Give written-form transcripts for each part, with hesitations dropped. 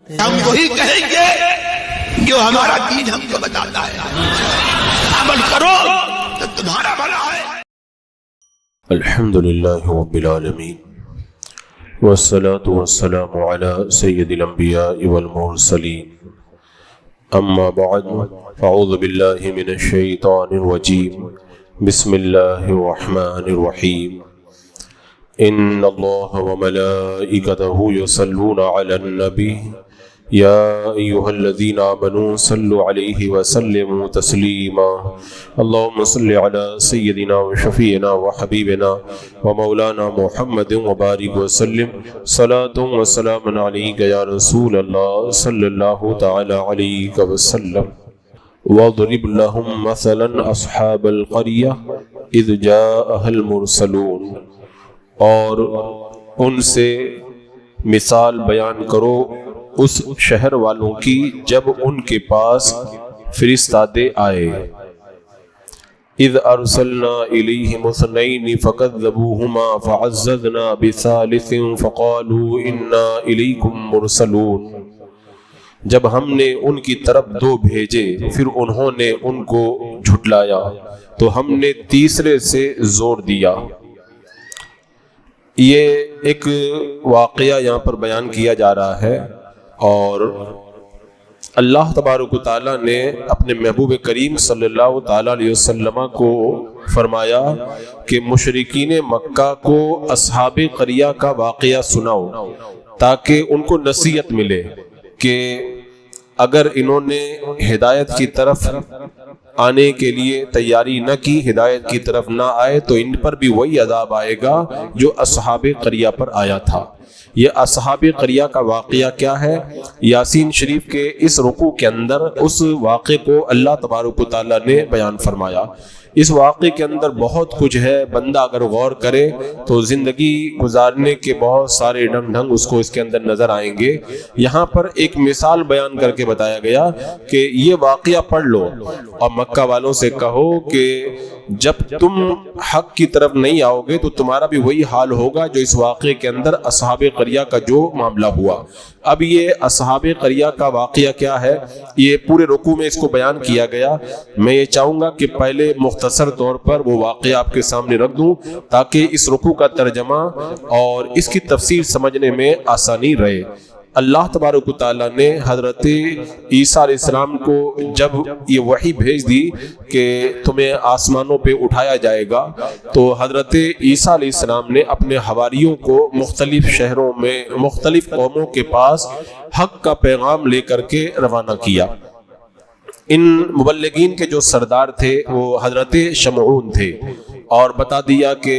ہم وہی کہیں گے جو ہمارا دین ہم کو بتاتا ہے، عمل کرو تو تمہارا بھلا ہے۔ الحمدللہ رب العالمین والصلاة والسلام على سید الانبیاء والمرسلین، اما بعد فاعوذ باللہ من الشیطان الرجیم، بسم اللہ الرحمن الرحیم، ان اللہ وملائکتہ یصلون علی النبی یا ایہا الذین آمنوا صلوا علیہ وسلموا تسلیما، اللہم صل علی سیدنا وشفیعنا وحبیبنا ومولانا محمد وبارک وسلم، صلاۃ وسلام علیک یا رسول اللہ صلی اللہ تعالی علیہ وسلم۔ وَاضْرِبْ لَهُمْ مَثَلًا أَصْحَابَ الْقَرْيَةِ إِذْ جَاءَهَا الْمُرْسَلُونَ، اور ان سے مثال بیان کرو اس شہر والوں کی جب ان کے پاس فرستادے آئے۔ اذ ارسلنا الیہم اثنین فکذبوہما فعززنا بثالث فقالوا انا الیکم مرسلون، جب ہم نے ان کی طرف دو بھیجے پھر انہوں نے ان کو جھٹلایا تو ہم نے تیسرے سے زور دیا۔ یہ ایک واقعہ یہاں پر بیان کیا جا رہا ہے، اور اللہ تبارک و تعالیٰ نے اپنے محبوب کریم صلی اللہ تعالیٰ علیہ وسلم کو فرمایا کہ مشرکین مکہ کو اصحاب قریہ کا واقعہ سناؤ تاکہ ان کو نصیحت ملے کہ اگر انہوں نے ہدایت کی طرف آنے کے لیے تیاری نہ کی، ہدایت کی طرف نہ آئے تو ان پر بھی وہی عذاب آئے گا جو اصحاب قریہ پر آیا تھا۔ یہ اصحاب قریہ کا واقعہ کیا ہے؟ یاسین شریف کے اس رکوع کے اندر اس واقعے کو اللہ تبارک و تعالیٰ نے بیان فرمایا۔ اس واقعے کے اندر بہت کچھ ہے، بندہ اگر غور کرے تو زندگی گزارنے کے بہت سارے ڈھنگ اس کو اس کے اندر نظر آئیں گے۔ یہاں پر ایک مثال بیان کر کے بتایا گیا کہ یہ واقعہ پڑھ لو اور مکہ والوں سے کہو کہ جب تم حق کی طرف نہیں آؤ گے تو تمہارا بھی وہی حال ہوگا جو اس واقعے کے اندر اصحاب قریہ کا جو معاملہ ہوا۔ اب یہ اصحاب قریہ کا واقعہ کیا ہے، یہ پورے رکوع میں اس کو بیان کیا گیا۔ میں یہ چاہوں گا کہ پہلے مختصر طور پر وہ واقعہ آپ کے سامنے رکھ دوں تاکہ اس رکوع کا ترجمہ اور اس کی تفسیر سمجھنے میں آسانی رہے۔ اللہ تبارک و تعالیٰ نے حضرت عیسیٰ علیہ السلام کو جب یہ وحی بھیج دی کہ تمہیں آسمانوں پہ اٹھایا جائے گا تو حضرت عیسیٰ علیہ السلام نے اپنے حواریوں کو مختلف شہروں میں مختلف قوموں کے پاس حق کا پیغام لے کر کے روانہ کیا۔ ان مبلغین کے جو سردار تھے وہ حضرت شمعون تھے، اور بتا دیا کہ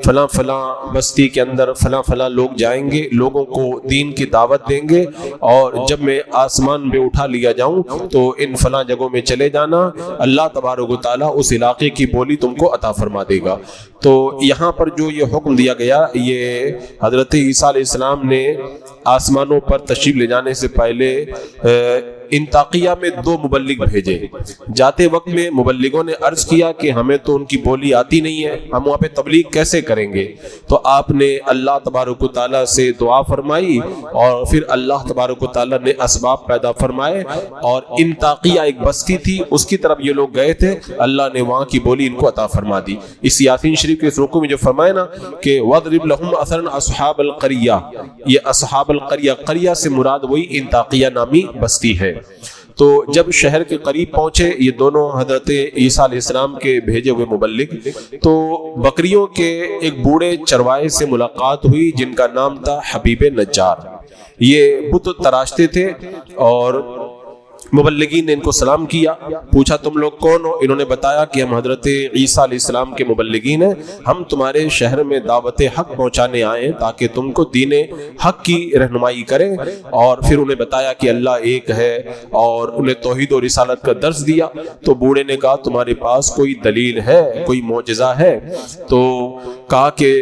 فلاں فلاں بستی کے اندر فلاں فلاں لوگ جائیں گے، لوگوں کو دین کی دعوت دیں گے، اور جب میں آسمان میں اٹھا لیا جاؤں تو ان فلاں جگہوں میں چلے جانا، اللہ تبارک و تعالیٰ اس علاقے کی بولی تم کو عطا فرما دے گا۔ تو یہاں پر جو یہ حکم دیا گیا، یہ حضرت عیسیٰ علیہ السلام نے آسمانوں پر تشریف لے جانے سے پہلے انطاکیہ میں دو مبلغ بھیجے۔ جاتے وقت میں مبلغوں نے عرض کیا کہ ہمیں تو ان کی بولی آتی نہیں ہے، ہم وہاں پہ تبلیغ کیسے کریں گے؟ تو آپ نے اللہ تبارک و تعالیٰ سے دعا فرمائی اور پھر اللہ تبارک و تعالیٰ نے اسباب پیدا فرمائے، اور انطاکیہ ایک بستی تھی اس کی طرف یہ لوگ گئے تھے، اللہ نے وہاں کی بولی ان کو عطا فرما دی۔ اس یاسین شریف کے اس رکوع میں جو فرمایا نا کہ وَاضْرِبْ لَهُمْ مَثَلًا أَصْحَابَ الْقَرْيَةِ، یہ اصحاب القریہ، قریہ سے مراد وہی انطاکیہ نامی بستی ہے۔ تو جب شہر کے قریب پہنچے یہ دونوں حضرت عیسیٰ علیہ السلام کے بھیجے ہوئے مبلغ، تو بکریوں کے ایک بوڑھے چروائے سے ملاقات ہوئی جن کا نام تھا حبیب نجار۔ یہ بت تراشتے تھے، اور مبلغین نے ان کو سلام کیا، پوچھا تم لوگ کون ہو؟ انہوں نے بتایا کہ ہم حضرت عیسیٰ علیہ السلام کے مبلغین ہیں، ہم تمہارے شہر میں دعوت حق پہنچانے آئے ہیں تاکہ تم کو دین حق کی رہنمائی کریں۔ اور پھر انہیں بتایا کہ اللہ ایک ہے اور انہیں توحید و رسالت کا درس دیا۔ تو بوڑھے نے کہا تمہارے پاس کوئی دلیل ہے، کوئی معجزہ ہے؟ تو کہا کہ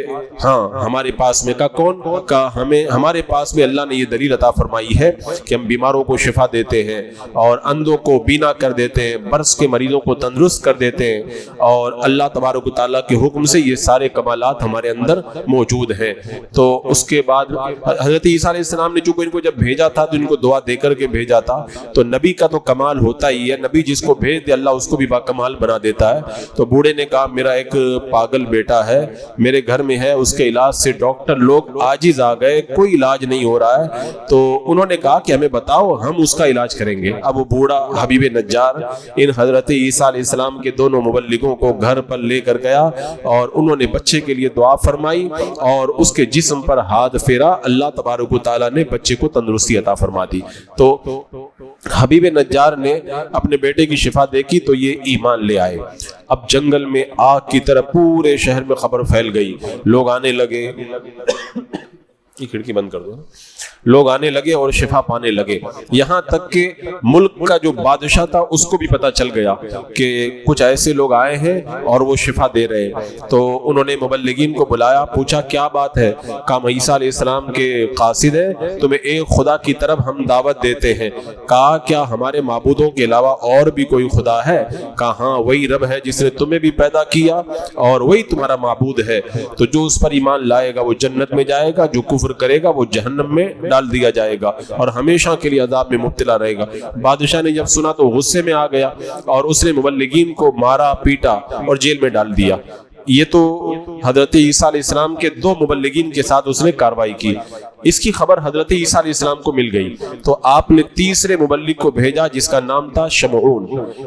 ہاں ہمارے پاس میں۔ کہا کون؟ کہا ہمارے پاس میں اللہ نے یہ دلیل عطا فرمائی ہے کہ ہم بیماروں کو شفا دیتے ہیں، اور اندھوں کو بینا کر دیتے ہیں، برس کے مریضوں کو تندرست کر دیتے ہیں، اور اللہ تبارک و تعالیٰ کے حکم سے یہ سارے کمالات ہمارے اندر موجود ہیں۔ تو اس کے بعد حضرت عیسیٰ علیہ السلام نے چونکہ ان کو جب بھیجا تھا تو ان کو دعا دے کر کے بھیجا تھا، تو نبی کا تو کمال ہوتا ہی ہے، نبی جس کو بھیج دے اللہ اس کو بھی باکمال بنا دیتا ہے۔ تو بوڑھے نے کہا میرا ایک پاگل بیٹا ہے میرے گھر میں ہے، اس کے علاج سے ڈاکٹر لوگ عاجز آ گئے، کوئی علاج نہیں ہو رہا ہے، تو انہوں نے کہا کہ ہمیں بتاؤ ہم اس کا علاج کریں گے۔ اب وہ بوڑھا حبیب نجار ان حضرت عیسیٰ علیہ السلام کے دونوں مبلغوں کو گھر پر لے کر گیا، اور انہوں نے بچے کے لیے دعا فرمائی اور اس کے جسم پر ہاتھ پھیرا، اللہ تبارک و تعالیٰ نے بچے کو تندرستی عطا فرما دی۔ تو حبیب نجار نے اپنے بیٹے کی شفا دیکھی تو یہ ایمان لے آئے۔ اب جنگل میں آگ کی طرح پورے شہر میں خبر پھیل گئی، لوگ آنے لگے، یہ کھڑکی بند کر دو، لوگ آنے لگے اور شفا پانے لگے، یہاں تک کہ ملک کا جو بادشاہ تھا اس کو بھی پتا چل گیا کہ کچھ ایسے لوگ آئے ہیں اور وہ شفا دے رہے ہیں۔ تو انہوں نے مبلغین کو بلایا، پوچھا کیا بات ہے؟ کہا عیسیٰ علیہ السلام کے قاصد ہے، تمہیں ایک خدا کی طرف ہم دعوت دیتے ہیں۔ کہا کیا ہمارے معبودوں کے علاوہ اور بھی کوئی خدا ہے؟ کہا ہاں وہی رب ہے جس نے تمہیں بھی پیدا کیا اور وہی تمہارا معبود ہے، تو جو اس پر ایمان لائے گا وہ جنت میں جائے گا، جو کفر کرے گا وہ جہنم میں ڈال دیا جائے گا اور ہمیشہ کے لیے عذاب میں مبتلا رہے گا۔ بادشاہ نے جب سنا تو غصے میں آ گیا اور اس نے مبلغین کو مارا پیٹا اور جیل میں ڈال دیا۔ یہ تو حضرت عیسیٰ علیہ السلام کے دو مبلغین کے ساتھ اس نے کارروائی کی۔ اس کی خبر حضرت عیسیٰ علیہ السلام کو مل گئی تو آپ نے تیسرے مبلغ کو بھیجا جس کا نام تھا شمعون،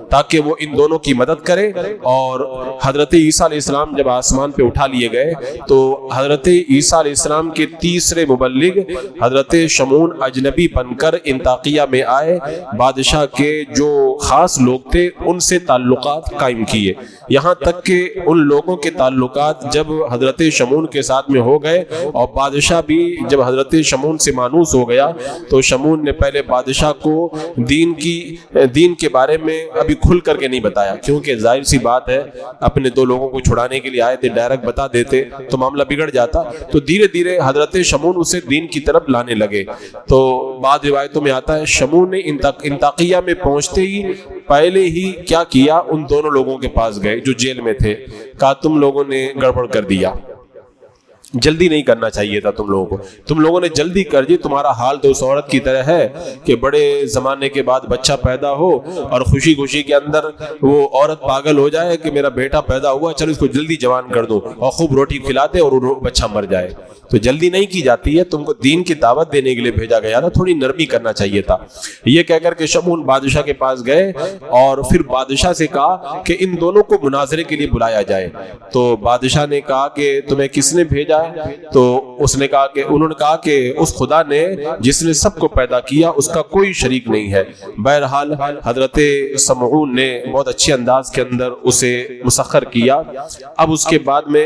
تاکہ وہ ان دونوں کی مدد کرے۔ اور حضرت عیسیٰ علیہ السلام جب آسمان پہ اٹھا لیے گئے تو حضرت عیسیٰ علیہ السلام کے تیسرے مبلغ حضرت شمعون اجنبی بن کر انطاکیہ میں آئے، بادشاہ کے جو خاص لوگ تھے ان سے تعلقات قائم کیے، یہاں تک کہ ان لوگوں کے تعلقات جب حضرت شمعون کے ساتھ میں ہو گئے اور بادشاہ بھی جب حضرت شمعون سے مانوس ہو گیا تو شمعون نے پہلے بادشاہ کو دین کے بارے میں ابھی کھل کر کے نہیں بتایا، کیونکہ ظاہر سی بات ہے اپنے دو لوگوں کو چھڑانے کے لیے آئے تھے، ڈائریکٹ بتا دیتے تو معاملہ بگڑ جاتا۔ تو دھیرے دھیرے حضرت شمعون اسے دین کی طرف لانے لگے۔ تو بعض روایتوں میں آتا ہے شمعون نے انطاکیہ میں پہنچتے ہی پہلے ہی کیا کیا، ان دونوں لوگوں کے پاس گئے جو جیل میں تھے، کہا تم لوگوں نے گڑبڑ کر دیا، جلدی نہیں کرنا چاہیے تھا تم لوگوں نے جلدی کر دی، تمہارا حال تو اس عورت کی طرح ہے کہ بڑے زمانے کے بعد بچہ پیدا ہو اور خوشی خوشی کے اندر وہ عورت پاگل ہو جائے کہ میرا بیٹا پیدا ہوا، چلو اس کو جلدی جوان کر دو اور خوب روٹی کھلاتے اور بچہ مر جائے۔ تو جلدی نہیں کی جاتی ہے، تم کو دین کی دعوت دینے کے لیے بھیجا گیا تھا، تھوڑی نرمی کرنا چاہیے تھا۔ یہ کہہ کر کے شمعون بادشاہ کے پاس گئے اور پھر بادشاہ سے کہا کہ ان دونوں کو مناظرے کے لیے بلایا جائے۔ تو بادشاہ نے کہا کہ تمہیں کس نے بھیجا؟ تو انہوں نے کہا کہ اس خدا نے جس نے سب کو پیدا کیا اس کا کوئی شریک نہیں ہے۔ بہرحال حضرت شمعون نے بہت اچھے انداز کے اندر اسے مسخر کیا۔ اب اس کے بعد میں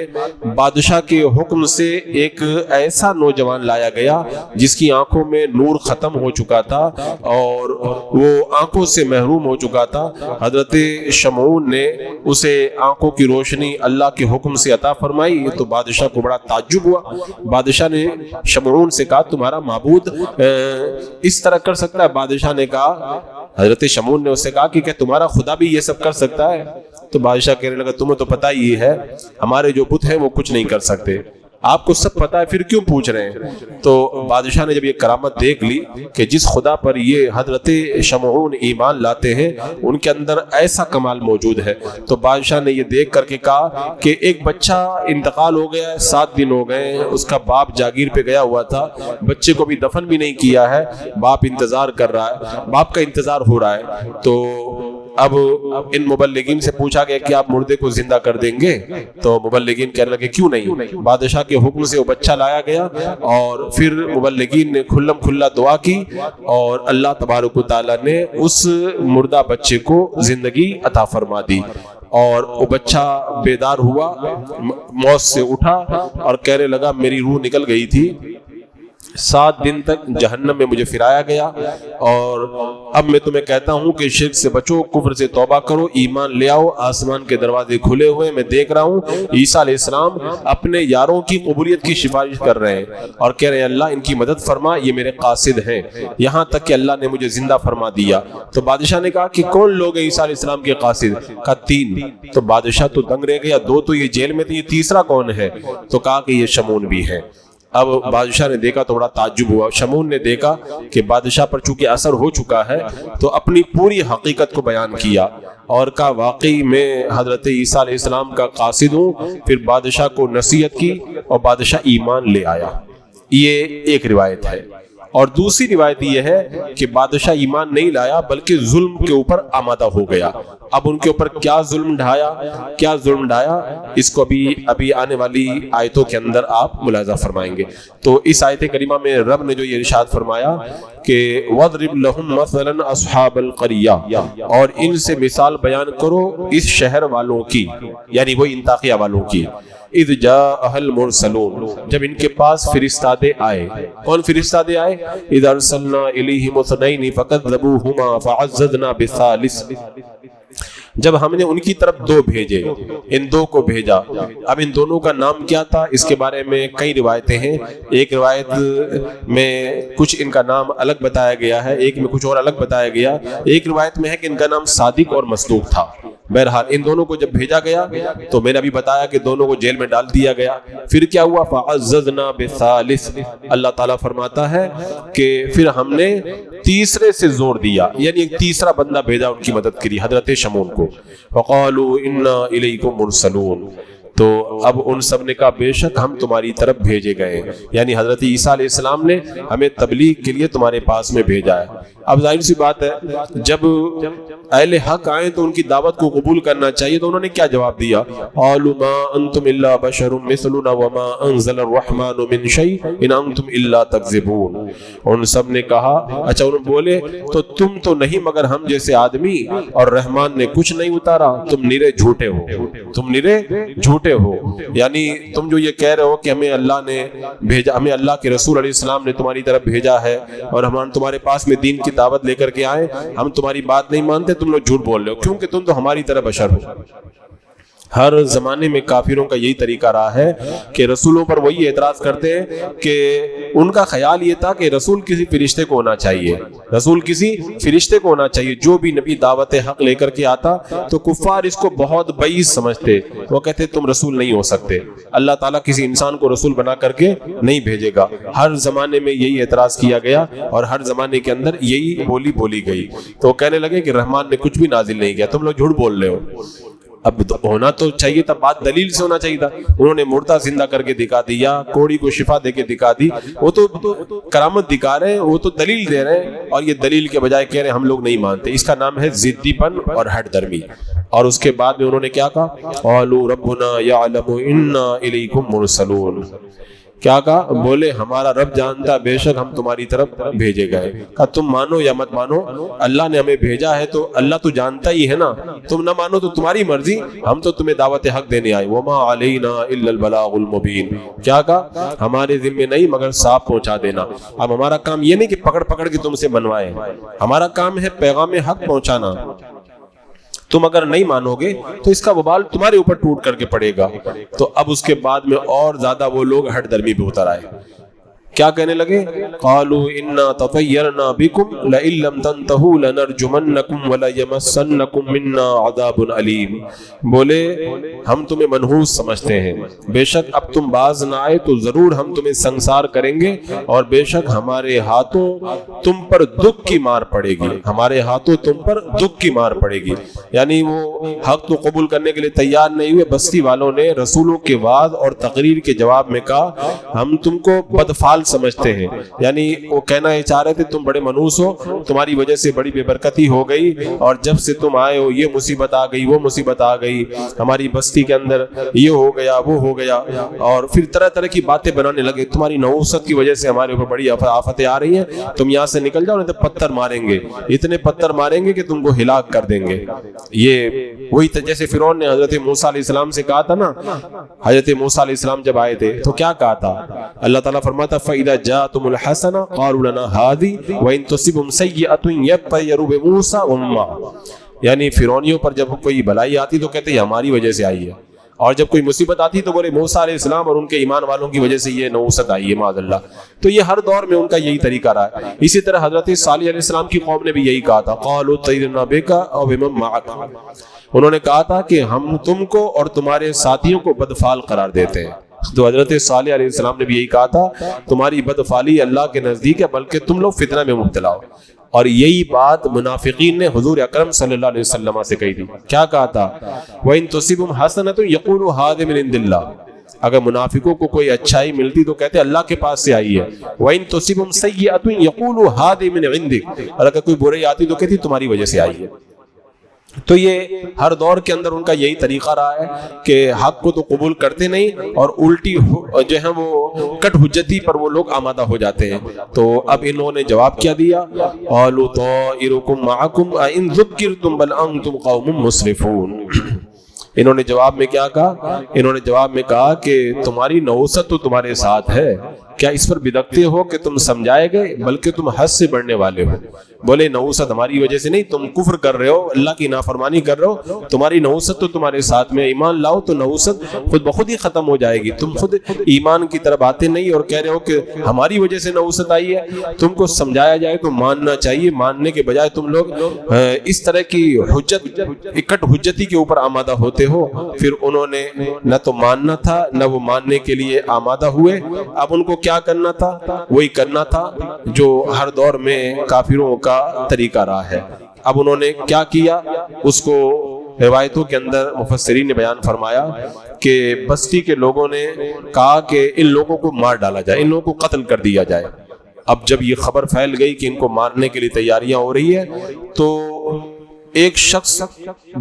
بادشاہ کے حکم سے ایک ایسا نوجوان لایا گیا جس کی آنکھوں میں نور ختم ہو چکا تھا اور وہ آنکھوں سے محروم ہو چکا تھا۔ حضرت شمعون نے اسے آنکھوں کی روشنی اللہ کے حکم سے عطا فرمائی تو بادشاہ کو بڑا تعجب ہوا۔ بادشاہ نے شمعون سے کہا تمہارا معبود اس طرح کر سکتا ہے؟ بادشاہ نے کہا، حضرت شمعون نے اس سے کہا کہ کیا تمہارا خدا بھی یہ سب کر سکتا ہے؟ تو بادشاہ کہنے لگا تمہیں تو پتہ ہی ہے ہمارے جو بت ہیں وہ کچھ نہیں کر سکتے، آپ کو سب پتا ہے پھر کیوں پوچھ رہے ہیں؟ تو بادشاہ نے جب یہ کرامت دیکھ لی کہ جس خدا پر یہ حضرت شمعون ایمان لاتے ہیں ان کے اندر ایسا کمال موجود ہے، تو بادشاہ نے یہ دیکھ کر کے کہا کہ ایک بچہ انتقال ہو گیا ہے، 7 دن ہو گئے ہیں، اس کا باپ جاگیر پہ گیا ہوا تھا، بچے کو بھی دفن بھی نہیں کیا ہے، باپ انتظار کر رہا ہے، باپ کا انتظار ہو رہا ہے۔ تو اب ان مبلغین سے پوچھا گیا کہ آپ مردے کو زندہ کر دیں گے؟ تو مبلغین کہنے لگے کیوں نہیں۔ بادشاہ کے حکم سے وہ بچہ لایا گیا اور پھر مبلغین نے کھلم کھلا دعا کی اور اللہ تبارک و تعالیٰ نے اس مردہ بچے کو زندگی عطا فرما دی اور وہ بچہ بیدار ہوا، موت سے اٹھا اور کہنے لگا میری روح نکل گئی تھی 7 دن تک جہنم میں مجھے پھرایا گیا، اور اب میں تمہیں کہتا ہوں کہ شرک سے بچو، کفر سے توبہ کرو، ایمان لے آؤ، آسمان کے دروازے کھلے ہوئے میں دیکھ رہا ہوں۔ عیسیٰ علیہ السلام اپنے یاروں کی قبولیت کی سفارش کر رہے ہیں اور کہہ رہے ہیں اللہ ان کی مدد فرما، یہ میرے قاصد ہیں، یہاں تک کہ اللہ نے مجھے زندہ فرما دیا۔ تو بادشاہ نے کہا کہ کون لوگ ہیں عیسیٰ علیہ السلام کے قاصد؟ کہا 3۔ تو بادشاہ تو دنگ رہ گیا، 2 تو یہ جیل میں تھے، یہ تیسرا کون ہے؟ تو کہا کہ یہ شمعون بھی ہے۔ اب بادشاہ نے دیکھا تو بڑا تعجب ہوا، شمعون نے دیکھا کہ بادشاہ پر چونکہ اثر ہو چکا ہے تو اپنی پوری حقیقت کو بیان کیا اور کہا واقعی میں حضرت عیسیٰ علیہ السلام کا قاصد ہوں۔ پھر بادشاہ کو نصیحت کی اور بادشاہ ایمان لے آیا۔ یہ ایک روایت ہے، اور دوسری روایت یہ ہے کہ بادشاہ ایمان نہیں لایا بلکہ ظلم کے اوپر آمادہ ہو گیا۔ اب ان کے اوپر کیا ظلم ڈھایا اس کو ابھی آنے والی آیتوں کے اندر آپ ملاحظہ فرمائیں گے۔ تو اس آیت کریمہ میں رب نے جو یہ ارشاد فرمایا کہ وَاضْرِبْ لَهُمْ مَثَلًا أَصْحَابَ الْقَرْيَةِ، اور ان سے مثال بیان کرو اس شہر والوں کی، یعنی وہ انطاکیہ والوں کی۔ اذ جاءها المرسلون، جب ان کے پاس فرستادے آئے۔ کون فرستادے آئے؟ اذ ارسلنا الیہم اثنین فکذبوہما فعززنا بثالث، جب ہم نے ان کی طرف 2 بھیجے، ان 2 کو بھیجا۔ اب ان دونوں کا نام کیا تھا اس کے بارے میں کئی روایتیں ہیں۔ ایک روایت میں کچھ ان کا نام الگ بتایا گیا ہے، ایک میں کچھ اور الگ بتایا گیا، ایک روایت میں ہے کہ ان کا نام صادق اور مصدوق تھا۔ بہرحال ان دونوں کو جب بھیجا گیا تو میں نے ابھی بتایا کہ دونوں کو جیل میں ڈال دیا گیا۔ پھر کیا ہوا؟ فعززنا بثالث، اللہ تعالیٰ فرماتا ہے کہ پھر ہم نے تیسرے سے زور دیا، یعنی ایک تیسرا بندہ بھیجا ان کی مدد کے لیے، حضرت شمعون کو۔ وقالوا انا الیکم مرسلون، تو اب ان سب نے کہا بے شک ہم تمہاری طرف بھیجے گئے، یعنی حضرت عیسیٰ علیہ السلام نے ہمیں تبلیغ کے لیے تمہارے پاس میں بھیجا ہے۔ اب ظاہر سی بات ہے جب اہل حق آئیں تو ان کی دعوت کو قبول کرنا چاہیے، تو انہوں نے کیا جواب دیا؟ قالوا ما انتم الا بشر مثلنا وما انزل الرحمن من شيء ان انتم الا تكذبون، ان سب نے کہا، اچھا انہوں بولے تو تم تو نہیں مگر ہم جیسے آدمی، اور رحمان نے کچھ نہیں اتارا، تم نرے جھوٹے ہو، تم نرے جھوٹے ہو۔ یعنی تم جو یہ کہہ رہے ہو کہ ہمیں اللہ نے بھیجا، ہمیں اللہ کے رسول علیہ السلام نے تمہاری طرف بھیجا ہے اور ہم تمہارے پاس میں دین کی دعوت لے کر کے آئے، ہم تمہاری بات نہیں مانتے، تم لوگ جھوٹ بول رہے ہو کیونکہ تم تو ہماری طرح بشر ہو۔ ہر زمانے میں کافروں کا یہی طریقہ رہا ہے کہ رسولوں پر وہی اعتراض کرتے ہیں کہ ان کا خیال یہ تھا کہ رسول کسی فرشتے کو ہونا چاہیے، رسول کسی فرشتے کو ہونا چاہیے، جو بھی نبی دعوت حق لے کر کے آتا تو کفار اس کو بہت بعید سمجھتے، وہ کہتے تم رسول نہیں ہو سکتے، اللہ تعالیٰ کسی انسان کو رسول بنا کر کے نہیں بھیجے گا۔ ہر زمانے میں یہی اعتراض کیا گیا اور ہر زمانے کے اندر یہی بولی گئی، تو کہنے لگے کہ رحمان نے کچھ بھی نازل نہیں کیا، تم لوگ جھوٹ بول رہے ہو۔ اب ہونا تو چاہیے تھا، بات دلیل سے ہونا چاہیے تھا۔ انہوں نے مردہ زندہ کر کے دکھا دیا، کوڑی کو شفا دے کے دکھا دی، وہ تو کرامت دکھا رہے ہیں، وہ تو دلیل دے رہے ہیں، اور یہ دلیل کے بجائے کہہ رہے ہیں ہم لوگ نہیں مانتے۔ اس کا نام ہے ضدی پن اور ہٹ درمی۔ اور اس کے بعد میں انہوں نے کیا کہا؟ قالوا ربنا يعلم انا الیکم مرسلون، کیا کہا؟ بولے ہمارا رب جانتا بے شک ہم تمہاری طرف بھیجے گئے۔ کہا تم مانو یا مت مانو، اللہ نے ہمیں بھیجا ہے تو اللہ تو جانتا ہی ہے نا، تم نہ مانو تو تمہاری مرضی، ہم تو تمہیں دعوت حق دینے آئے۔ وما علینا الا البلاغ المبین، کیا کہا؟ ہمارے ذمہ نہیں مگر صاف پہنچا دینا۔ اب ہمارا کام یہ نہیں کہ پکڑ پکڑ کے تم سے منوائے، ہمارا کام ہے پیغام حق پہنچانا۔ تم اگر نہیں مانو گے تو اس کا وبال تمہارے اوپر ٹوٹ کر کے پڑے گا۔ تو اب اس کے بعد میں اور زیادہ وہ لوگ ہٹ درمی پہ اتر آئے، کیا کہنے لگے؟ قالوا انا تطیرنا بکم لئن لم تنتهوا لنرجمنکم وليمسنکم منا عذاب علیم، بولے ہم تمہیں منحوس سمجھتے ہیں، بے شک اب تم باز نہ آئے تو ضرور ہم تمہیں سنسار کریں گے، اور بے شک ہمارے ہاتھوں تم پر دکھ کی مار پڑے گی، ہمارے ہاتھوں تم پر دکھ کی مار پڑے گی۔ یعنی وہ حق تو قبول کرنے کے لیے تیار نہیں ہوئے، بستی والوں نے رسولوں کے وعظ اور تقریر کے جواب میں کہا ہم تم کو بدفعل سمجھتے ہیں، یعنی وہ کہنا یہ چاہ رہے تھے تم بڑے منحوس ہو، تمہاری وجہ سے بڑی بے برکتی ہو گئی، اور جب سے تم آئے ہو یہ مصیبت آ گئی، وہ مصیبت آ گئی، ہماری بستی کے اندر یہ ہو گیا وہ ہو گیا، اور پھر طرح طرح کی باتیں بنانے لگے، تمہاری نحوست کی وجہ سے ہمارے اوپر بڑی آفتیں آ رہی ہیں، تم یہاں سے نکل جاؤ نہیں تو پتھر ماریں گے، اتنے پتھر ماریں گے کہ تم کو ہلاک کر دیں گے۔ یہ وہی جیسے فرعون نے حضرت موسیٰ علیہ السلام سے کہا تھا نا، حضرت موسیٰ علیہ السلام جب آئے تھے تو کیا کہا تھا؟ اللہ تعالیٰ فرماتا فَإِذَا جَاءَتْهُمُ الْحَسَنَةُ قَالُوا لَنَا هَٰذِهِ وَإِن تُصِبْهُمْ سَيِّئَةٌ يَطَّيَّرُوا بِمُوسَىٰ وَمَن مَّعَهُ، یعنی فرعونیوں پر جب کوئی بلائی آتی تو کہتے ہیں ہماری وجہ سے آئی ہے، اور جب کوئی مصیبت آتی تو بولے موسیٰ علیہ السلام اور ان کے ایمان والوں کی وجہ سے یہ نحوست آئی ہے معاذ اللہ۔ تو یہ ہر دور میں ان کا یہی طریقہ رہا ہے۔ اسی طرح حضرت صالح علیہ السلام کی قوم نے بھی یہی کہا تھا، قالوا طَيَّرْنَا بِكَ وَبِمَن مَّعَكَ، انہوں نے کہا تھا کہ ہم تم کو اور تمہارے ساتھیوں کو بدفعال قرار دیتے ہیں۔ تو حضرت صالح علیہ السلام نے بھی یہی کہا تھا تمہاری بدفعالی اللہ کے نزدیک ہے، بلکہ تم لوگ فتنہ میں مبتلا ہو۔ اور یہی بات منافقین نے حضور اکرم صلی اللہ علیہ وسلم سے کہی تھی، کیا کہا تھا؟ وَإِن تُصِبْهُمْ حَسَنَةٌ يَقُولُوا هَٰذِهِ مِنْ عِندِ اللَّهِ، اگر منافقوں کو کوئی اچھائی ملتی تو کہتے اللہ کے پاس سے آئی ہے۔ وَإِن تُصِبْهُمْ سَيِّئَةٌ يَقُولُوا هَٰذِهِ مِنْ عِندِكَ، اور اگر کوئی برائی آتی تو کہتی تمہاری وجہ سے آئی ہے۔ تو یہ ہر دور کے اندر ان کا یہی طریقہ رہا ہے کہ حق کو تو قبول کرتے نہیں اور الٹی جو ہے وہ کٹ حجتی پر وہ لوگ آمادہ ہو جاتے ہیں۔ تو اب انہوں نے جواب کیا دیا، قالوا طائرکم معکم ان ذکرتم بل انتم قوم مسرفون، انہوں نے جواب میں کیا کہا؟ انہوں نے جواب میں کہا کہ تمہاری نحوست تو تمہارے ساتھ ہے، کیا اس پر بدکتے ہو کہ تم سمجھائے گئے، بلکہ تم حد سے بڑھنے والے ہو۔ بولے نحوست ہماری وجہ سے نہیں، تم کفر کر رہے ہو، اللہ کی نافرمانی کر رہے ہو، تمہاری نحوست تو تمہارے ساتھ میں، ایمان لاؤ تو نحوست خود بخود ہی ختم ہو جائے گی۔ تم خود ایمان کی طرف آتے نہیں اور کہہ رہے ہو کہ ہماری وجہ سے نحوست آئی ہے۔ تم کو سمجھایا جائے تو ماننا چاہیے، ماننے کے بجائے تم لوگ اس طرح کی حجت اکٹ حجتی کے اوپر آمادہ ہوتے ہو۔ پھر انہوں نے نہ تو ماننا تھا نہ وہ ماننے کے لیے آمادہ ہوئے۔ اب ان کو کیا کرنا تھا؟ وہی کرنا تھا جو ہر دور میں کافروں کا طریقہ رہا ہے۔ اب انہوں نے کیا کیا، اس کو روایتوں کے اندر مفسرین نے بیان فرمایا کہ بستی کے لوگوں نے کہا کہ ان لوگوں کو مار ڈالا جائے، ان لوگوں کو قتل کر دیا جائے۔ اب جب یہ خبر پھیل گئی کہ ان کو مارنے کے لیے تیاریاں ہو رہی ہے تو ایک شخص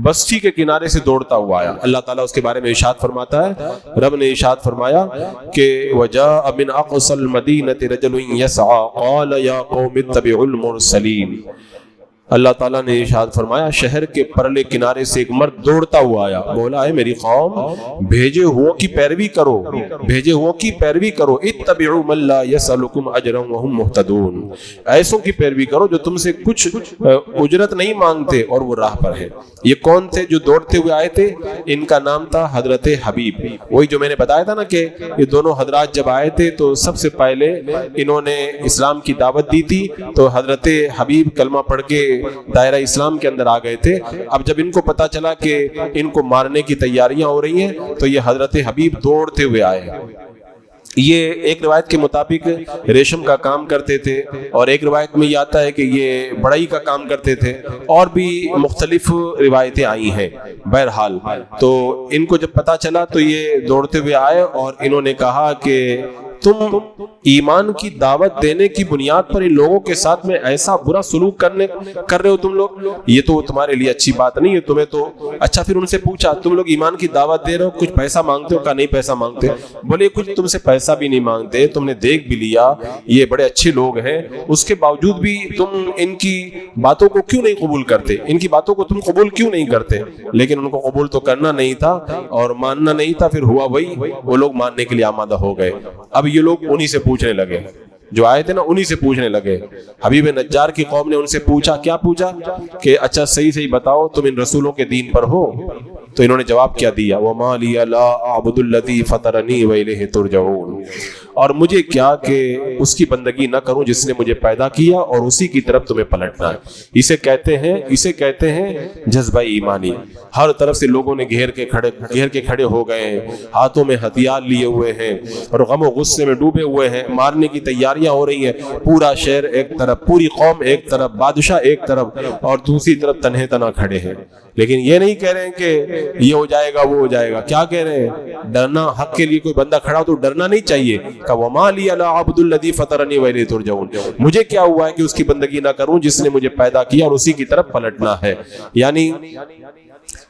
بستی کے کنارے سے دوڑتا ہوا آیا۔ اللہ تعالیٰ اس کے بارے میں ارشاد فرماتا ہے، رب نے ارشاد فرمایا کہ وَجَاءَ مِنْ أَقْصَى الْمَدِينَةِ رَجُلٌ يَسْعَىٰ قَالَ يَا قَوْمِ اتَّبِعُوا الْمُرْسَلِينَ، اللہ تعالیٰ نے ارشاد فرمایا شہر کے پرلے کنارے سے ایک مرد دوڑتا ہوا آیا، بولا ہے میری قوم بھیجے ہوں کی پیروی کرو، بھیجے ہوں کی پیروی کرو، اتبعوا من لا يسألكم اجرا وهم مهتدون، ایسوں کی پیروی کرو جو تم سے کچھ اجرت نہیں مانگتے اور وہ راہ پر ہے۔ یہ کون تھے جو دوڑتے ہوئے آئے تھے؟ ان کا نام تھا حضرت حبیب، وہی جو میں نے بتایا تھا نا کہ یہ دونوں حضرات جب آئے تھے تو سب سے پہلے انہوں نے اسلام کی دعوت دی تھی، تو حضرت حبیب کلمہ پڑھ کے دائرہ اسلام کے اندر آ گئے تھے۔ اب جب ان کو پتا چلا کہ ان کو مارنے کی تیاریاں ہو رہی ہیں تو یہ حضرت حبیب دوڑتے ہوئے آئے۔ یہ ایک روایت کے مطابق ریشم کا کام کرتے تھے اور ایک روایت میں یہ آتا ہے کہ یہ بڑائی کا کام کرتے تھے، اور بھی مختلف روایتیں آئی ہیں۔ بہرحال تو ان کو جب پتا چلا تو یہ دوڑتے ہوئے آئے اور انہوں نے کہا کہ تم ایمان کی دعوت دینے کی بنیاد پر ان لوگوں کے ساتھ میں ایسا برا سلوک کر رہے ہو تم لوگ، یہ تو تمہارے لیے اچھی بات نہیں ہے، تمہیں تو اچھا۔ پھر ان سے پوچھا تم لوگ ایمان کی دعوت دے رہے ہو، کچھ پیسہ مانگتے ہو؟ کہا نہیں پیسہ مانگتے۔ بولے کچھ تم سے پیسہ بھی نہیں مانگتے، تم نے دیکھ بھی لیا یہ بڑے اچھے لوگ ہیں، اس کے باوجود بھی تم ان کی باتوں کو کیوں نہیں قبول کرتے، ان کی باتوں کو تم قبول کیوں نہیں کرتے؟ لیکن ان کو قبول تو کرنا نہیں تھا اور ماننا نہیں تھا۔ پھر ہوا وہی، وہ لوگ ماننے کے لیے آمادہ ہو گئے۔ اب یہ لوگ انہی سے پوچھنے لگے، جو آئے تھے نا انہی سے پوچھنے لگے۔ حبیب نجار کی قوم نے ان سے پوچھا، کیا پوچھا؟ کہ اچھا صحیح بتاؤ تم ان رسولوں کے دین پر ہو؟ تو انہوں نے جواب کیا دیا، وَمَا لِيَ لَا أَعْبُدُ الَّذِي فَطَرَنِي وَإِلَيْهِ تُرْجَعُونَ، اور مجھے کیا کہ اس کی بندگی نہ کروں جس نے مجھے پیدا کیا اور اسی کی طرف تمہیں پلٹنا ہے۔ اسے کہتے ہیں جذبہ ایمانی۔ ہر طرف سے لوگوں نے گھیر کے کھڑے ہو گئے ہیں، ہاتھوں میں ہتھیار لیے ہوئے ہیں اور غم و غصے میں ڈوبے ہوئے ہیں، مارنے کی تیاریاں ہو رہی ہیں۔ پورا شہر ایک طرف، پوری قوم ایک طرف، بادشاہ ایک طرف اور دوسری طرف تنہے تنہا کھڑے ہیں۔ لیکن یہ نہیں کہہ رہے ہیں کہ یہ ہو جائے گا وہ ہو جائے گا، کیا کہہ رہے ہیں؟ ڈرنا، حق کے لیے کوئی بندہ کھڑا ہو تو ڈرنا نہیں چاہیے۔ کہ وَمَا لِيَ لَا أَعْبُدُ الَّذِي فَطَرَنِي وَإِلَيْهِ تُرْجَعُونَ، مجھے کیا ہوا ہے کہ اس کی بندگی نہ کروں جس نے مجھے پیدا کیا اور اسی کی طرف پلٹنا ہے۔ یعنی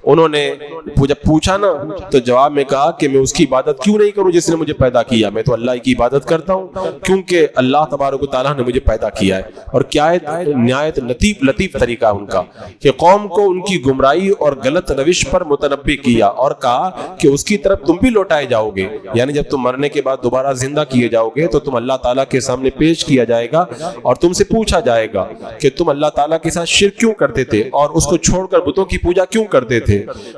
انہوں نے جب پوچھا نا تو جواب میں کہا کہ میں اس کی عبادت کیوں نہیں کروں جس نے مجھے پیدا کیا، میں تو اللہ کی عبادت کرتا ہوں کیونکہ اللہ تبارک و تعالیٰ نے مجھے پیدا کیا ہے۔ اور کیا نہایت لطیف طریقہ ان کا کہ قوم کو ان کی گمراہی اور غلط روش پر متنبہ کیا اور کہا کہ اس کی طرف تم بھی لوٹائے جاؤ گے، یعنی جب تم مرنے کے بعد دوبارہ زندہ کیے جاؤ گے تو تم اللہ تعالیٰ کے سامنے پیش کیا جائے گا اور تم سے پوچھا جائے گا کہ تم اللہ تعالیٰ کے ساتھ شرک کیوں کرتے تھے اور اس کو چھوڑ کر بتوں کی پوجا کیوں کرتے تھے۔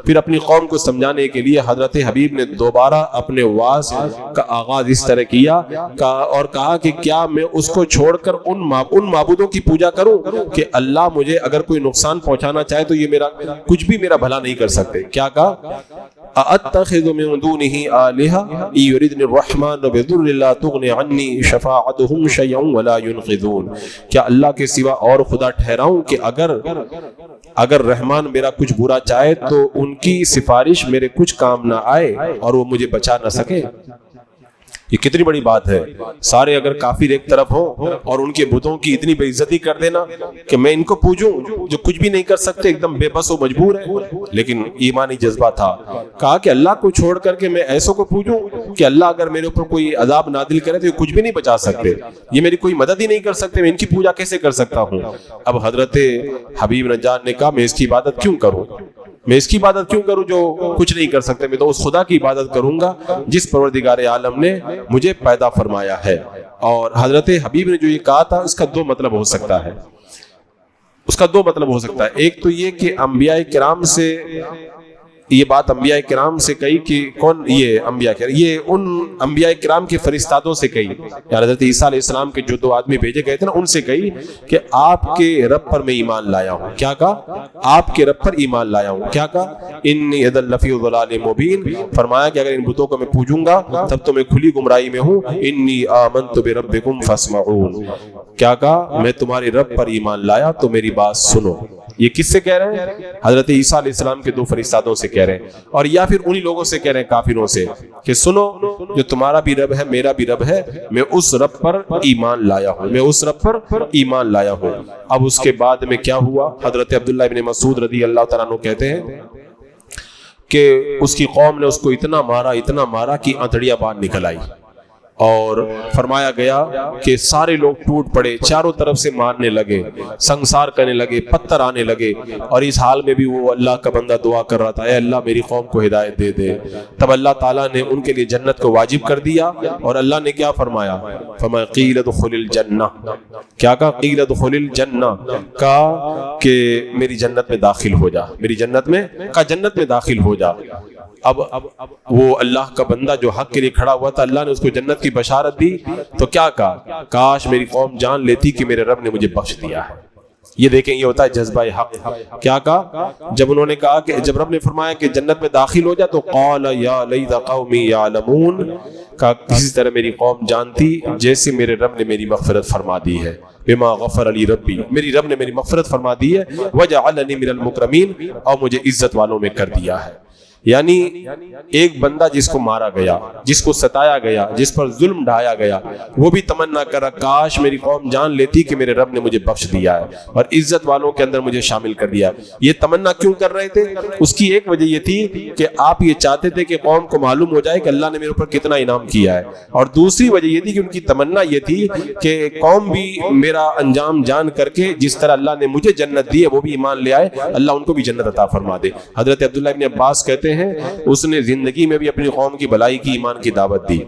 پھر اپنی قوم کو سمجھانے کے لیے حضرت حبیب نے دوبارہ اپنے وعظ کا آغاز اس طرح کیا اور کہا کہ کیا میں اس کو چھوڑ کر ان معبودوں کی پوجا کروں کہ اللہ مجھے اگر کوئی نقصان پہنچانا چاہے تو یہ کچھ بھی میرا بھلا نہیں کر سکتے۔ کیا کہا؟ اَأَتَّخِذُ مِن دُونِهِ آلِهَةً إِن يُرِدْنِ الرَّحْمَنُ بِضُرٍّ لَا تُغْنِ عَنِّي شَفَاعَتُهُمْ شَيْئًا وَلَا يُنْقِذُونَ، کیا اللہ کے سوا اور خدا ٹھہراؤں کہ اگر رحمان میرا کچھ برا چاہے تو ان کی سفارش میرے کچھ کام نہ آئے اور وہ مجھے بچا نہ سکے۔ یہ کتنی بڑی بات ہے، سارے اگر کافر ایک طرف ہو اور ان کے بتوں کی اتنی بے عزتی کر دینا کہ میں ان کو پوجوں جو کچھ بھی نہیں کر سکتے، ایک دم بے بس و مجبور ہے، لیکن ایمانی جذبہ تھا۔ کہا کہ اللہ کو چھوڑ کر کے میں ایسوں کو پوجوں کہ اللہ اگر میرے اوپر کوئی عذاب نازل کرے تو یہ کچھ بھی نہیں بچا سکتے، یہ میری کوئی مدد ہی نہیں کر سکتے، میں ان کی پوجا کیسے کر سکتا ہوں۔ اب حضرت حبیب نجار نے کہا میں اس کی عبادت کیوں کروں، میں اس کی عبادت کیوں کروں جو کچھ نہیں کر سکتے، میں تو اس خدا کی عبادت کروں گا جس پروردگار عالم نے مجھے پیدا فرمایا ہے۔ اور حضرت حبیب نے جو یہ کہا تھا اس کا دو مطلب ہو سکتا ہے، ایک تو یہ کہ انبیاء کرام سے یہ بات انبیاء کرام سے کہی کہ کون یہ انبیاء کرام، یہ ان انبیاء کرام کے فرستادوں سے کہی، یعنی حضرت عیسیٰ علیہ السلام کے جو 2 آدمی بھیجے گئے تھے نا ان سے کہی کہ آپ کے رب پر میں ایمان لایا ہوں۔ کیا کہا؟ آپ کے رب پر ایمان لایا ہوں۔ کیا کہا؟ انی اذا لفی ضلال مبین، فرمایا کہ اگر ان بتوں کو میں پوجوں گا تب تو میں کھلی گمراہی میں ہوں۔ انی آمنت بربکم فاسمعون، کیا کہا؟ میں تمہارے رب پر ایمان لایا تو میری بات سنو۔ یہ کس سے کہہ رہے ہیں؟ حضرت عیسیٰ علیہ السلام کے 2 فرستادوں سے کہہ رہے ہیں، اور یا پھر انہی لوگوں سے کہہ رہے ہیں کافروں سے کہ سنو جو تمہارا بھی رب ہے میرا بھی رب ہے، میں اس رب پر ایمان لایا ہوں، اب اس کے بعد میں کیا ہوا؟ حضرت عبداللہ ابن مسعود رضی اللہ تعالیٰ عنہ کہتے ہیں کہ اس کی قوم نے اس کو اتنا مارا کہ آنتڑیاں باہر نکل آئی، اور فرمایا گیا کہ سارے لوگ ٹوٹ پڑے، چاروں طرف سے مارنے لگے، سنگسار کرنے لگے، پتھر آنے لگے، اور اس حال میں بھی وہ اللہ کا بندہ دعا کر رہا تھا اے اللہ میری قوم کو ہدایت دے دے۔ تب اللہ تعالیٰ نے ان کے لیے جنت کو واجب کر دیا، اور اللہ نے کیا فرمایا؟ فَمَا قِيلَ ادْخُلِ الْجَنَّةَ، کیا کہا؟ قِيلَ ادْخُلِ الْجَنَّةَ، کہا کہ میری جنت میں داخل ہو جا، جنت میں داخل ہو جا۔ اب وہ اللہ کا بندہ جو حق کے لیے کھڑا ہوا تھا، اللہ نے اس کو جنت کی بشارت دی تو کیا کہا؟ کاش میری قوم جان لیتی کہ میرے رب نے مجھے بخش دیا ہے۔ یہ دیکھیں یہ ہوتا ہے جذبہ حق۔ کیا کہا؟ جب انہوں نے کہا کہ جب رب نے فرمایا کہ جنت میں داخل ہو جا تو قال یا لیت قومی یعلمون، کہا کسی طرح میری قوم جانتی جیسے میرے رب نے میری مغفرت فرما دی ہے، بما غفر علی ربی، میری رب نے میری مغفرت فرما دی ہے، وجعلنی من المکرمین، اور مجھے عزت والوں میں کر دیا ہے۔ یعنی ایک بندہ جس کو مارا گیا، جس کو ستایا گیا، جس پر ظلم ڈھایا گیا، وہ بھی تمنا کر رہا کاش میری قوم جان لیتی کہ میرے رب نے مجھے بخش دیا ہے اور عزت والوں کے اندر مجھے شامل کر دیا۔ یہ تمنا کیوں کر رہے تھے؟ اس کی ایک وجہ یہ تھی کہ آپ یہ چاہتے تھے کہ قوم کو معلوم ہو جائے کہ اللہ نے میرے اوپر کتنا انعام کیا ہے، اور دوسری وجہ یہ تھی کہ ان کی تمنا یہ تھی کہ قوم بھی میرا انجام جان کر کے جس طرح اللہ نے مجھے جنت دی ہے وہ بھی ایمان لے آئے، اللہ ان کو بھی جنت عطا فرما دے۔ حضرت عبداللہ ابن عباس کہتے ہیں اس نے زندگی میں بھی اپنی قوم کی بھلائی کی، ایمان کی دعوت دی،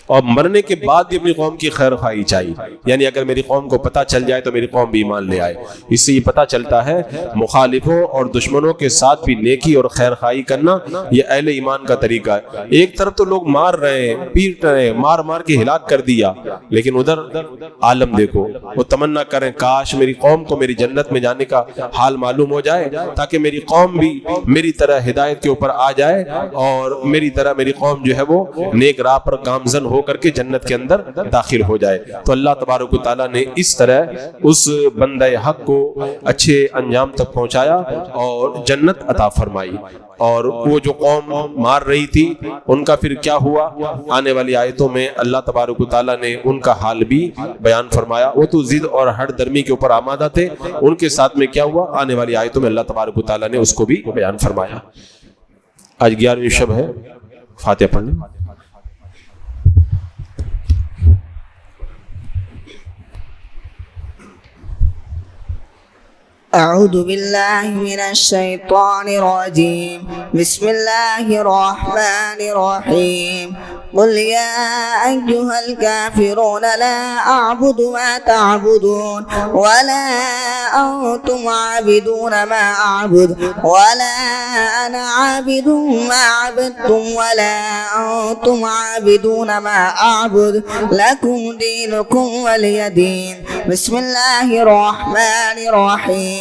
اور مرنے کے بعد بھی اپنی قوم کی خیر خواہی چاہیے، یعنی اگر میری قوم کو پتہ چل جائے تو میری قوم بھی ایمان لے آئے۔ اس سے یہ پتہ چلتا ہے مخالفوں اور دشمنوں کے ساتھ بھی نیکی اور خیر خواہی کرنا یہ اہل ایمان کا طریقہ ہے۔ ایک طرف تو لوگ مار رہے ہیں، پیٹ رہے ہیں، مار کے ہلاک کر دیا، لیکن ادھر عالم دیکھو، وہ تمنا کریں کاش میری قوم کو میری جنت میں جانے کا حال معلوم ہو جائے تاکہ میری قوم بھی میری طرح ہدایت کے اوپر آ جائے اور میری طرح میری قوم جو ہے وہ نیک راہ پر گامزن ہو ہو کر کے جنت کے اندر داخل ہو جائے۔ تو اللہ تبارک و تعالیٰ نے اس طرح اس بندہ حق کو اچھے انجام تک پہنچایا اور جنت عطا فرمائی۔ اور وہ جو قوم مار رہی تھی ان کا پھر کیا ہوا، آنے والی آیتوں میں اللہ تبارک و تعالیٰ نے ان کا حال بھی بیان فرمایا۔ وہ تو ضد اور ہر درمی کے اوپر آمادہ تھے، ان کے ساتھ میں کیا ہوا آنے والی آیتوں میں اللہ تبارک و تعالیٰ نے اس کو بھی بیان فرمایا۔ آج 11ویں شب ہے، فاتحہ پڑھ لیں۔ أعوذ بالله من الشيطان الرجيم بسم الله الرحمن الرحيم قل يا أيها الكافرون لا أعبد ما تعبدون ولا أنتم عابدون ما أعبد ولا أنا عابد ما عبدتم ولا أنتم عابدون ما أعبد لكم دينكم ولي دين بسم الله الرحمن الرحيم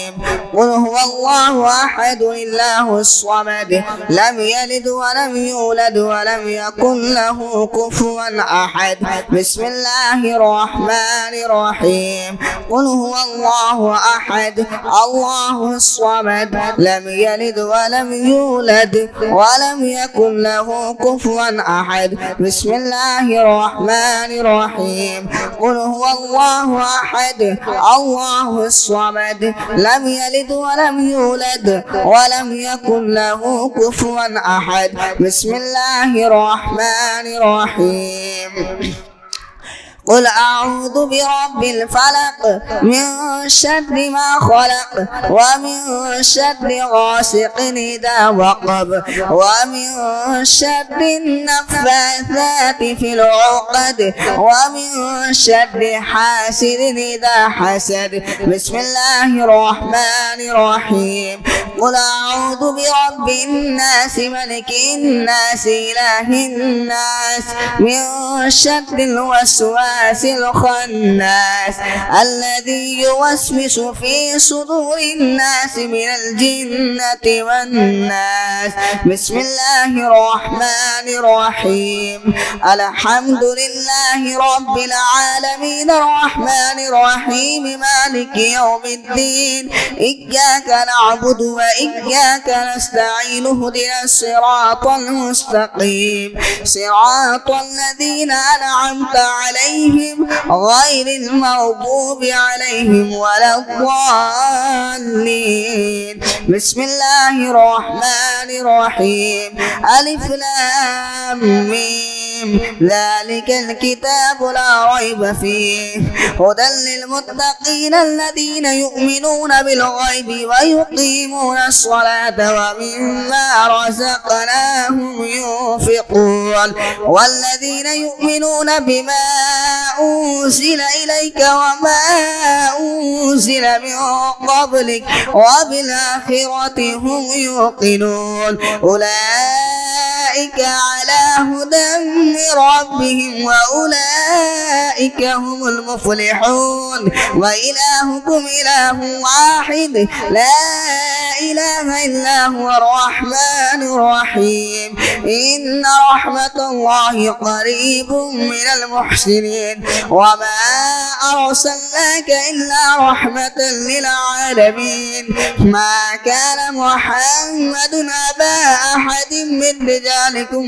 قل هو الله أحد الله الصمد لم يلد ولم يولد ولم يكن له كفوا أحد بسم الله الرحمن الرحيم قل هو الله أحد الله الصمد لم يلد ولم يولد ولم يكن له كفوا أحد بسم الله الرحمن الرحيم قل هو الله أحد الله الصمد لم يلد ولم يولد ولم يكن له كفوا أحد بسم الله الرحمن الرحيم قل أعوذ برب الفلق من شر ما خلق ومن شر غاسق إذا وقب ومن شر النفاثات في العقد ومن شر حاسد إذا حسد بسم الله الرحمن الرحيم قل أعوذ برب الناس ملك الناس إله الناس من شر الوسواس الخناس الذي يوسوس في صدور الناس من الجنة والناس بسم الله الرحمن الرحيم الحمد لله رب العالمين الرحمن الرحيم مالك يوم الدين إياك نعبد وإياك نستعين اهدنا الصراط المستقيم صراط الذين أنعمت عليهم غير المغضوب عليهم ولا الضالين بسم الله الرحمن الرحيم ألف لام ميم ذلك الكتاب لا ريب فيه هدى للمتقين الذين يؤمنون بالغيب ويقيمون الصلاة ومما رزقناهم ينفقون والذين يؤمنون بما أنزل إليك وما أنزل من قبلك وبالآخرة هم يوقنون أولئك على هدى من ربهم وأولئك هم المفلحون وإلهكم إله واحد لا إله إلا هو الرحمن الرحيم إن رحمة الله قريب من المحسنين وما أرسلناك إلا رحمة للعالمين ما كان محمد أبا أحد من رجالكم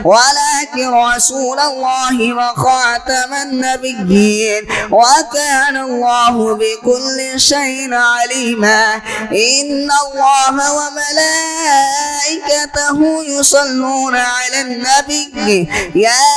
ولكن رسول الله وخاتم النبيين وكان الله بكل شيء عليما إن الله وملائكته يصلون على النبي يا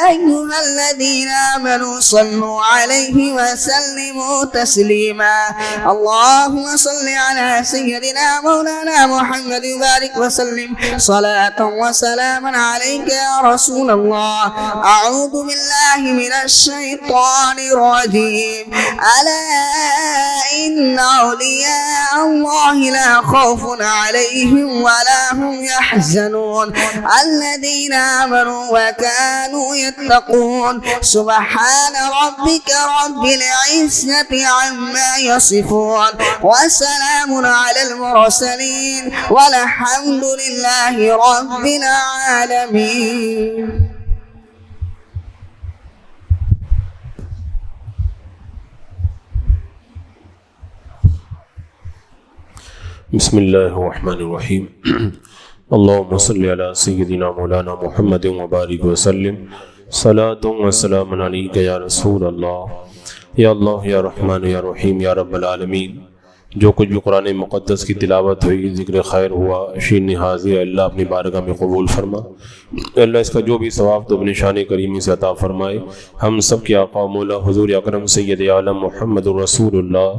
أيها الذين آمنوا صلوا عليه وسلموا تسليما اللهم صل على سيدنا مولانا محمد وبارك وسلم صلاة وسلاما عليك يا رسول الله أعوذ بالله من الشيطان الرجيم ألا إن أولياء الله لا خوف عليهم ولا هم يحزنون الذين آمنوا وكانوا يتقون سبحان ربك رب العزة عما يصفون وسلام على المرسلين والحمد لله رب العالمين بسم اللہ الرحمن الرحیم اللہم صلی علی سیدنا مولانا محمد وبارک وسلم صلاۃ و سلام علیک یا رسول اللہ یا رحمان یا رحیم یا رب العالمین۔ جو کچھ بھی قرآن مقدس کی تلاوت ہوئی، ذکر خیر ہوا، شین حاضر، اللہ اپنی بارگاہ میں قبول فرما۔ اللہ اس کا جو بھی ثواب تو اپنی شان کریمی سے عطا فرمائے۔ ہم سب کے آقا و مولا حضور اکرم سید عالم محمد الرسول اللہ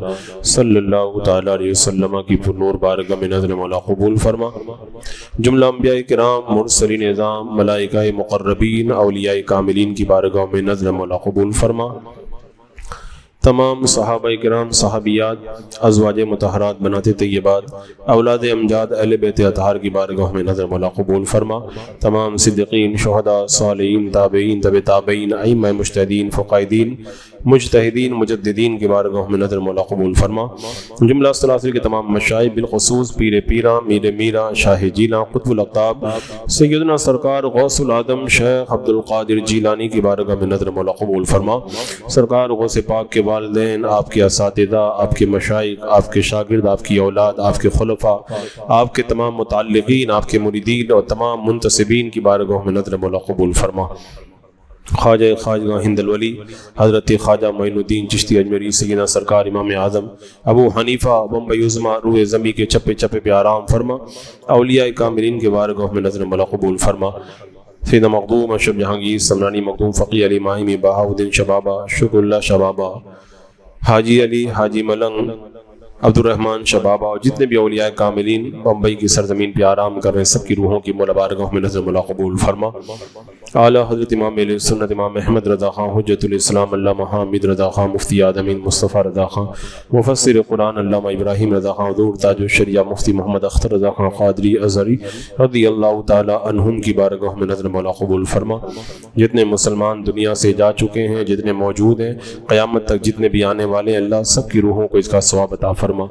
صلی اللہ تعالیٰ علیہ وسلم کی پرنور بارگاہ میں نظر مولا قبول فرما۔ جملہ انبیاء کرام، مرسلین اعظام، ملائکہ مقربین، اولیاء کاملین کی بارگاہ میں نظر مولا قبول فرما۔ تمام صحابہ کرام، صحابیات، ازواج مطہرات، بنات طیبات، اولاد امجاد، اہل بیت اطہار کی بارگاہ میں نظر مولا قبول فرما۔ تمام صدیقین، شہداء، صالحین، تابعین، تبع تابعین، ائمہ مجتہدین، فقائدین، مجتہدین، مجددین کی بارگاہ میں نظر مولا قبول فرما۔ جملہ سلاسل کے تمام مشائخ، بالخصوص پیر پیراں، میر میراں، شاہ جیلاں، قطب الاقطاب سیدنا سرکار غوث العظم شیخ عبد القادر جیلانی کی بارگاہ میں نظر مولا قبول فرما۔ سرکار غوث پاک کے والدین، آپ کے اساتذہ، آپ کے مشائخ، آپ کے شاگرد، آپ کی اولاد، آپ کے خلفاء، آپ کے تمام متعلقین، آپ کے مریدین اور تمام منتسبین کی بارگاہ میں نظر مولا قبول فرما۔ خواجہ خواجہ ہند الولی حضرت خواجہ معین الدین چشتی اجمیری سیدنا سرکار امام اعظم ابو حنیفہ بمبئی عظمیٰ روح زمیں کے چپے چپے پہ آرام فرما۔ اولیاء کاملین کے بارگاہ میں نظر مولا قبول فرما۔ سیدنا مخدوم اشرف جہانگیر سمرانی، مخدوم فقی علی ماہمی، بہاؤدین شبابہ، شکر اللہ شبابہ، حاجی علی، حاجی ملنگ، عبد الرحمن شبابہ اور جتنے بھی اولیاء کاملین بمبئی کی سرزمین پہ آرام کر رہے ہیں، سب کی روحوں کی مولا بارگاہ میں نظر مولا قبول فرما۔ اعلیٰ حضرت امام علیہ سنت امام احمد رضا خان حجت الاسلام علامہ حامد رضا خان، مفتی آدمین مصطفیٰ رضا خان، مفسر قرآن علامہ ابراہیم رضا خان، حضور تاج الشریعہ مفتی محمد اختر رضا خان قادری ازہری رضی اللہ تعالی عنہم کی بارگاہ میں نظر مولا قبول فرما۔ جتنے مسلمان دنیا سے جا چکے ہیں، جتنے موجود ہیں، قیامت تک جتنے بھی آنے والے ہیں، اللہ سب کی روحوں کو اس کا ثواب عطا فرما۔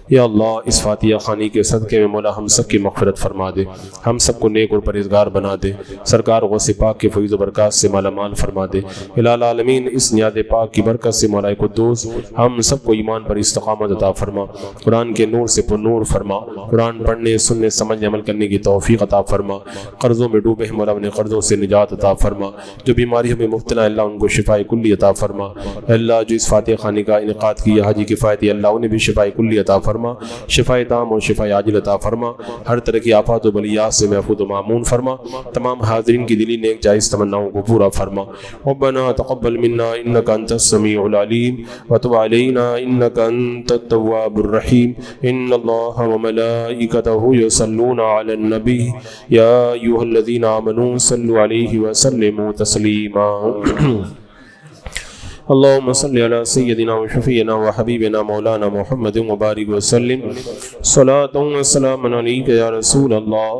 یا اللہ اس فاتحہ خوانی کے صدقے میں مولا ہم سب کی مغفرت فرما دے، ہم سب کو نیک اور پرہیزگار بنا دے، سرکار غوث پاک کے فیض و برکات سے مالا مال فرما دے۔ الہ العالمین اس نیاد پاک کی برکت سے مولا قدوس ہم سب کو ایمان پر استقامت عطا فرما، قرآن کے نور سے پر نور فرما، قرآن پڑھنے، سننے، سمجھنے، عمل کرنے کی توفیق عطا فرما۔ قرضوں میں ڈوبے ہیں مولا انہیں قرضوں سے نجات عطا فرما، جو بیماریوں میں مبتلا اللہ ان کو شفاء کلی عطا فرما۔ اللہ جو اس فاتحہ خوانی کا انعقاد کیا حاجی کفایتی، اللہ انہیں بھی شفاء کلی عطا فرما، شفاء تام اور شفاء عاجل عطا فرما، ہر طرح کی آفات و بلیات سے محفوظ و مامون فرما، تمام حاضرین کی دلی نیک جائز تمناؤں کو پورا فرما۔ ربنا تقبل منا انك انت السميع العليم وتب علينا انك انت التواب الرحيم ان الله وملائكته يصلون على النبي يا ايها الذين امنوا صلوا عليه وسلموا تسليما اللهم صل على سيدنا وشفينا وحبيبنا مولانا محمد وبارك وسلم صلاة وسلام عليك يا رسول الله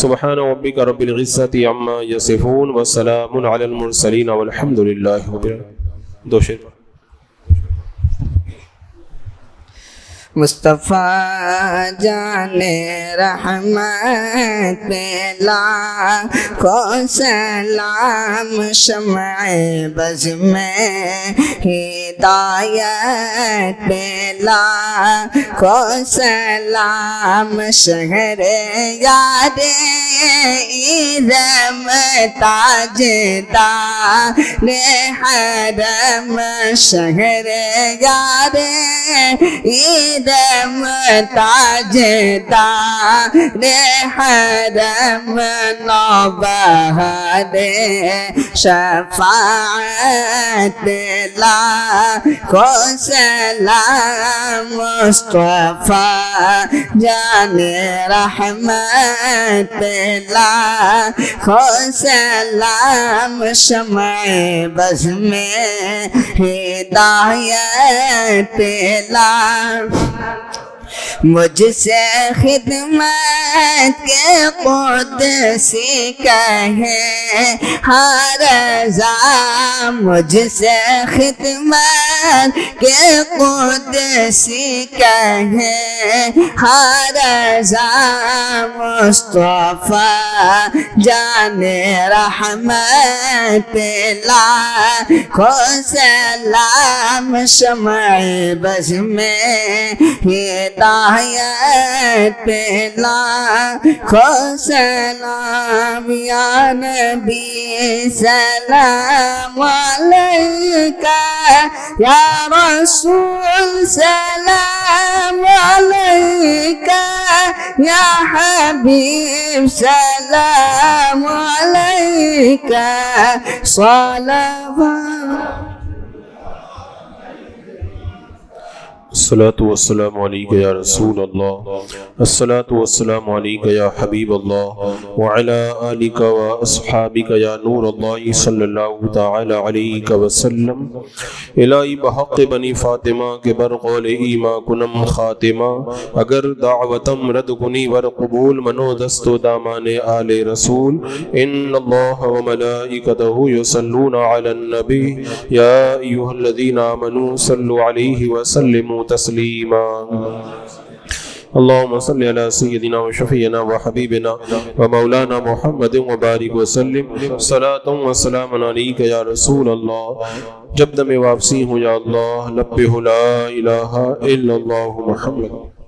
سبحان ربك رب العزة عما يصفون وسلام على المرسلين والحمد لله رب العالمين۔ دو شعر مصطفیٰ جان رحمت پہ لاکھوں سلام، شمع بز میں ہدایت پہ لاکھوں سلام، شہر یاد ایرم تاجدار حرم، شہر یاد ایرم تاجدار حرم، نوبہار شفاعت لاکھوں سلام، مصطفیٰ جان رحمت لاکھوں سلام، شمع بز میں ہدایت لا، مجھ سے خدمت کے قدسی کہے ہر رضا، مجھ سے خدمت کے قدسی کہے ہر رضا، مصطفیٰ جان رحمت لاکھوں سلام، شمع بز میں ہدایت آیت پہ لاکھوں سلام یا نبی سلام علیکہ یا رسول سلام علیکہ یا حبیب سلام علیکہ صلوات الصلاة والسلام علیکہ یا رسول اللہ، الصلاة والسلام علیکہ یا حبیب اللہ، وعلا آلک و اصحابک یا نور اللہ صلی اللہ تعالی علیہ وسلم۔ الہی بحق بنی فاطمہ کے برقول ایما کنم خاتمہ، اگر دعوتم رد کنی ور قبول منو دست و دامان آل رسول، ان اللہ و ملائکتہ یصلون علی النبی یا ایہا الذین آمنوا صلوا علیہ وسلموا تسلیما۔ اللهم صل على سيدنا وشفينا وحبيبنا ومولانا محمد وبارك وسلم صلاة وسلام عليك يا رسول الله۔ جب دم واپسی ہوں یا اللہ لبہ لا الہ الا اللہ محمد۔